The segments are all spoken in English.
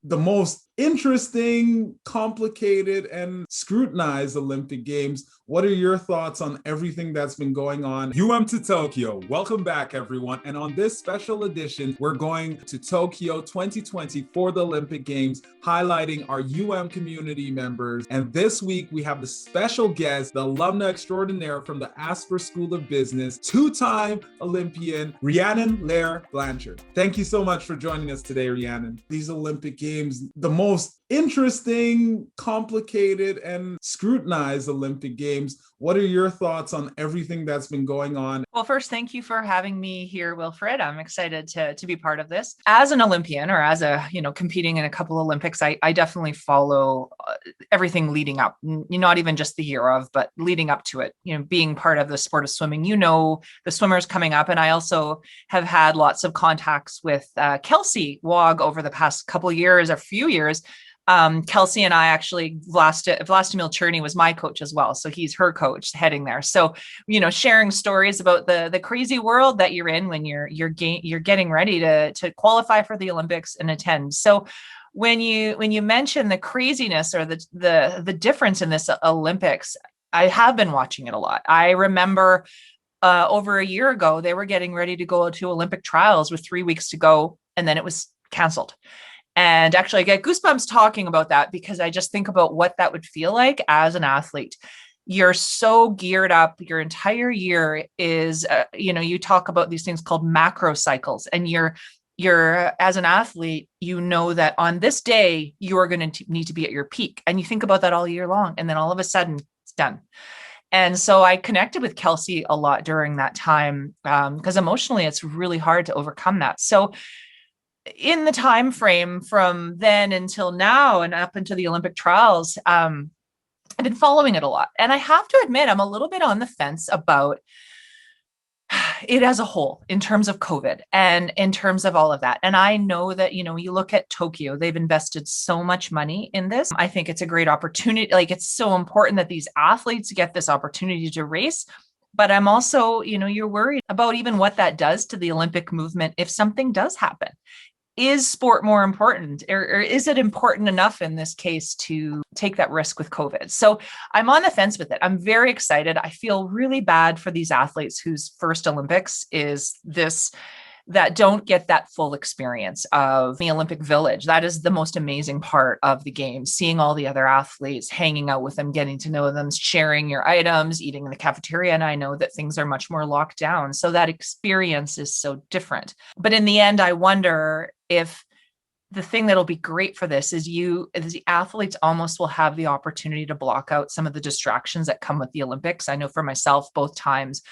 the most interesting, complicated, and scrutinized Olympic Games. What are your thoughts on everything that's been going on? To Tokyo. Welcome back, everyone. And on this special edition, we're going to Tokyo 2020 for the Olympic Games, highlighting our community members. And this week, we have the special guest, the alumna extraordinaire from the Asper School of Business, two-time Olympian, Rhiannon Leier Blacher. Thank you so much for joining us today, Rhiannon. These Olympic Games, the most interesting, complicated, and scrutinized Olympic Games. What are your thoughts on everything that's been going on? Well, first, thank you for having me here, Wilfred. I'm excited to be part of this. As an Olympian, or as competing in a couple Olympics, I definitely follow everything leading up, not even just the year of, but leading up to it, being part of the sport of swimming, the swimmers coming up. And I also have had lots of contacts with Kelsey Wog over the past a few years. Kelsey and I actually, Vlastimil Cherney was my coach as well. So he's her coach heading there. So, sharing stories about the crazy world that you're in when you're getting ready to qualify for the Olympics and attend. So when you mention the craziness or the difference in this Olympics, I have been watching it a lot. I remember over a year ago, they were getting ready to go to Olympic trials with 3 weeks to go, and then it was canceled. And actually, I get goosebumps talking about that because I just think about what that would feel like as an athlete. You're so geared up. Your entire year is, you talk about these things called macro cycles, and you're as an athlete, that on this day, you are going to need to be at your peak. And you think about that all year long. And then all of a sudden it's done. And so I connected with Kelsey a lot during that time because emotionally, it's really hard to overcome that. So in the time frame from then until now and up into the Olympic trials, I've been following it a lot. And I have to admit, I'm a little bit on the fence about it as a whole in terms of COVID and in terms of all of that. And I know that, you look at Tokyo, they've invested so much money in this. I think it's a great opportunity. Like, it's so important that these athletes get this opportunity to race. But I'm also, you're worried about even what that does to the Olympic movement if something does happen. Is sport more important, or is it important enough in this case to take that risk with COVID? So I'm on the fence with it. I'm very excited. I feel really bad for these athletes whose first Olympics is this, that don't get that full experience of the Olympic Village. That is the most amazing part of the game, seeing all the other athletes, hanging out with them, getting to know them, sharing your items, eating in the cafeteria. And I know that things are much more locked down. So that experience is so different. But in the end, I wonder if the thing that'll be great for this is the athletes almost will have the opportunity to block out some of the distractions that come with the Olympics. I know for myself, both times,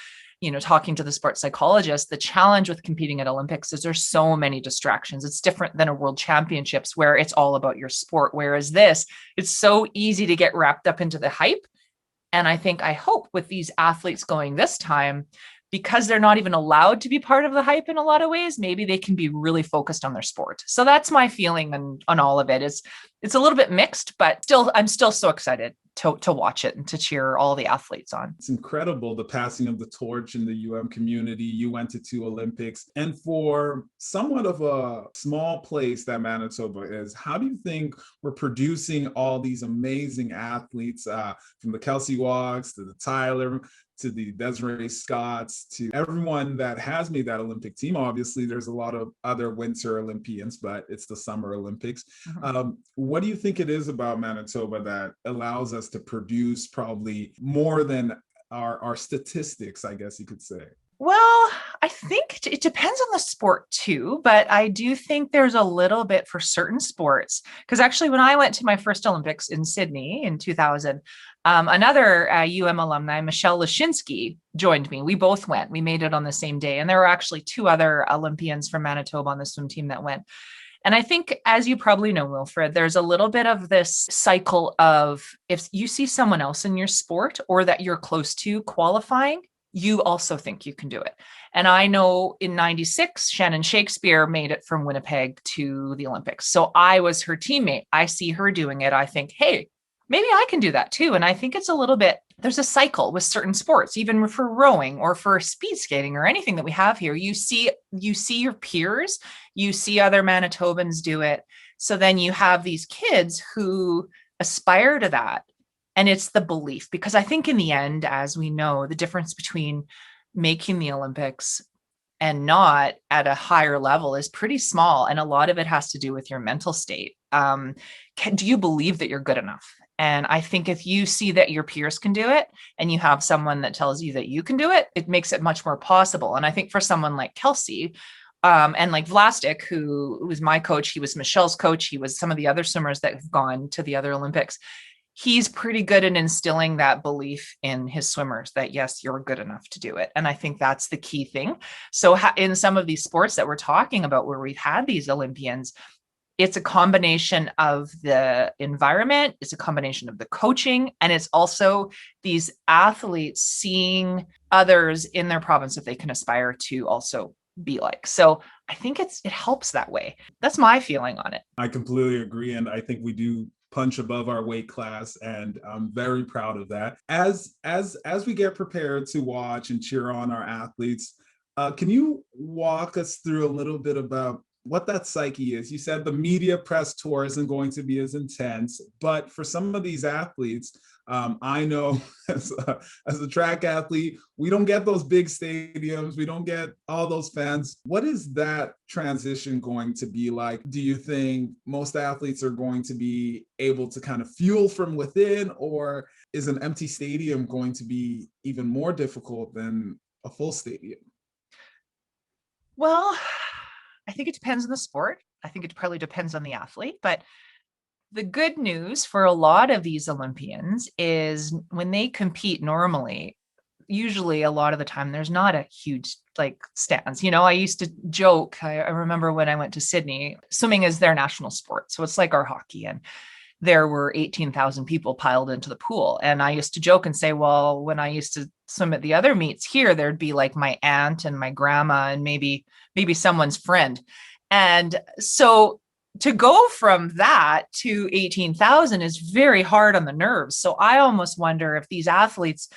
talking to the sports psychologist, the challenge with competing at Olympics is there's so many distractions. It's different than a world championships where it's all about your sport. Whereas this, it's so easy to get wrapped up into the hype. And I hope with these athletes going this time, because they're not even allowed to be part of the hype in a lot of ways, maybe they can be really focused on their sport. So that's my feeling on all of it. It's a little bit mixed, but I'm still so excited to watch it and to cheer all the athletes on. It's incredible, the passing of the torch in the community. You went to 2 Olympics, and for somewhat of a small place that Manitoba is, how do you think we're producing all these amazing athletes, from the Kelsey Wogs to the Tyler, to the Desiree Scotts, to everyone that has made that Olympic team? Obviously, there's a lot of other Winter Olympians, but it's the Summer Olympics. Mm-hmm. What do you think it is about Manitoba that allows us to produce probably more than our statistics, I guess you could say? Well, I think it depends on the sport too, but I do think there's a little bit for certain sports. Because actually, when I went to my first Olympics in Sydney in 2000, another alumni, Michelle Lashinsky, joined me. We both went. We made it on the same day. And there were actually 2 other Olympians from Manitoba on the swim team that went. And I think, as you probably know, Wilfred, there's a little bit of this cycle of if you see someone else in your sport or that you're close to qualifying, you also think you can do it. And I know in 96, Shannon Shakespeare made it from Winnipeg to the Olympics. So I was her teammate. I see her doing it. I think, hey, maybe I can do that too. And I think it's a little bit, there's a cycle with certain sports, even for rowing or for speed skating or anything that we have here. You see your peers, you see other Manitobans do it. So then you have these kids who aspire to that. And it's the belief, because I think in the end, as we know, the difference between making the Olympics and not at a higher level is pretty small. And a lot of it has to do with your mental state. Do you believe that you're good enough? And I think if you see that your peers can do it and you have someone that tells you that you can do it, it makes it much more possible. And I think for someone like Kelsey, and like Vlastik, who was my coach, he was Michelle's coach, he was some of the other swimmers that have gone to the other Olympics. He's pretty good in instilling that belief in his swimmers that, yes, you're good enough to do it. And I think that's the key thing. So in some of these sports that we're talking about, where we've had these Olympians, it's a combination of the environment, it's a combination of the coaching, and it's also these athletes seeing others in their province that they can aspire to also be like. So I think it helps that way. That's my feeling on it. I completely agree. And I think we do punch above our weight class, and I'm very proud of that. As we get prepared to watch and cheer on our athletes, can you walk us through a little bit about what that psyche is? You said the media press tour isn't going to be as intense, but for some of these athletes, I know as a track athlete, we don't get those big stadiums. We don't get all those fans. What is that transition going to be like? Do you think most athletes are going to be able to kind of fuel from within, or is an empty stadium going to be even more difficult than a full stadium? Well, I think it depends on the sport. I think it probably depends on the athlete, but the good news for a lot of these Olympians is when they compete normally, usually a lot of the time, there's not a huge like stands. You know, I used to joke, I remember when I went to Sydney, swimming is their national sport. So it's like our hockey. And there were 18,000 people piled into the pool. And I used to joke and say, well, when I used to swim at the other meets here, there'd be like my aunt and my grandma and maybe someone's friend. And so to go from that to 18,000 is very hard on the nerves. So I almost wonder if these athletes,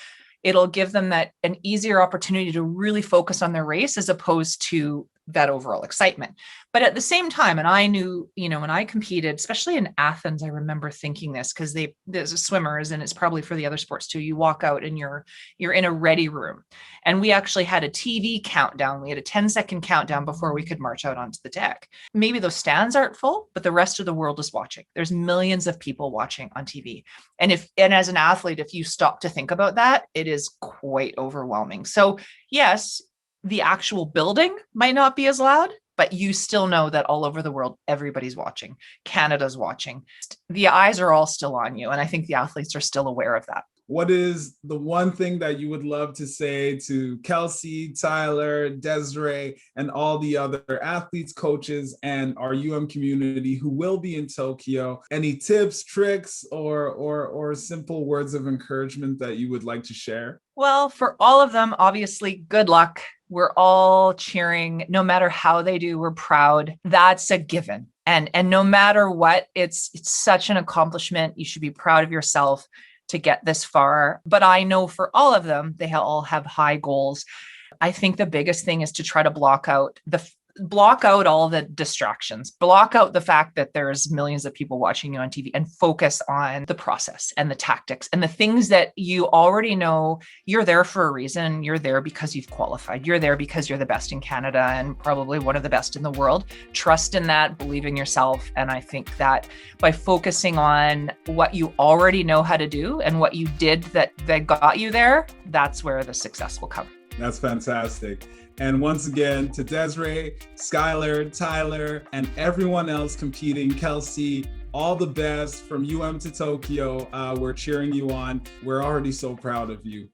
it'll give them that an easier opportunity to really focus on their race as opposed to that overall excitement. But at the same time, and I knew, you know, when I competed, especially in Athens, I remember thinking this because there's swimmers, and it's probably for the other sports too. You walk out and you're in a ready room, and we actually had a TV countdown. We had a 10-second countdown before we could march out onto the deck. Maybe those stands aren't full, but the rest of the world is watching. There's millions of people watching on TV. And as an athlete, if you stop to think about that, it is quite overwhelming. So yes, the actual building might not be as loud, but you still know that all over the world, everybody's watching. Canada's watching. The eyes are all still on you. And I think the athletes are still aware of that. What is the one thing that you would love to say to Kelsey, Tyler, Desiree, and all the other athletes, coaches, and our community who will be in Tokyo? Any tips, tricks, or simple words of encouragement that you would like to share? Well, for all of them, obviously, good luck. We're all cheering. No matter how they do, we're proud. That's a given. And no matter what, it's such an accomplishment. You should be proud of yourself to get this far. But I know for all of them, they all have high goals. I think the biggest thing is to try to block out all the distractions, block out the fact that there's millions of people watching you on TV, and focus on the process and the tactics and the things that you already know. You're there for a reason. You're there because you've qualified. You're there because you're the best in Canada and probably one of the best in the world. Trust in that, believe in yourself. And I think that by focusing on what you already know how to do and what you did that got you there, that's where the success will come. That's fantastic. And once again, to Desiree, Skylar, Tyler, and everyone else competing, Kelsey, all the best from to Tokyo. We're cheering you on. We're already so proud of you.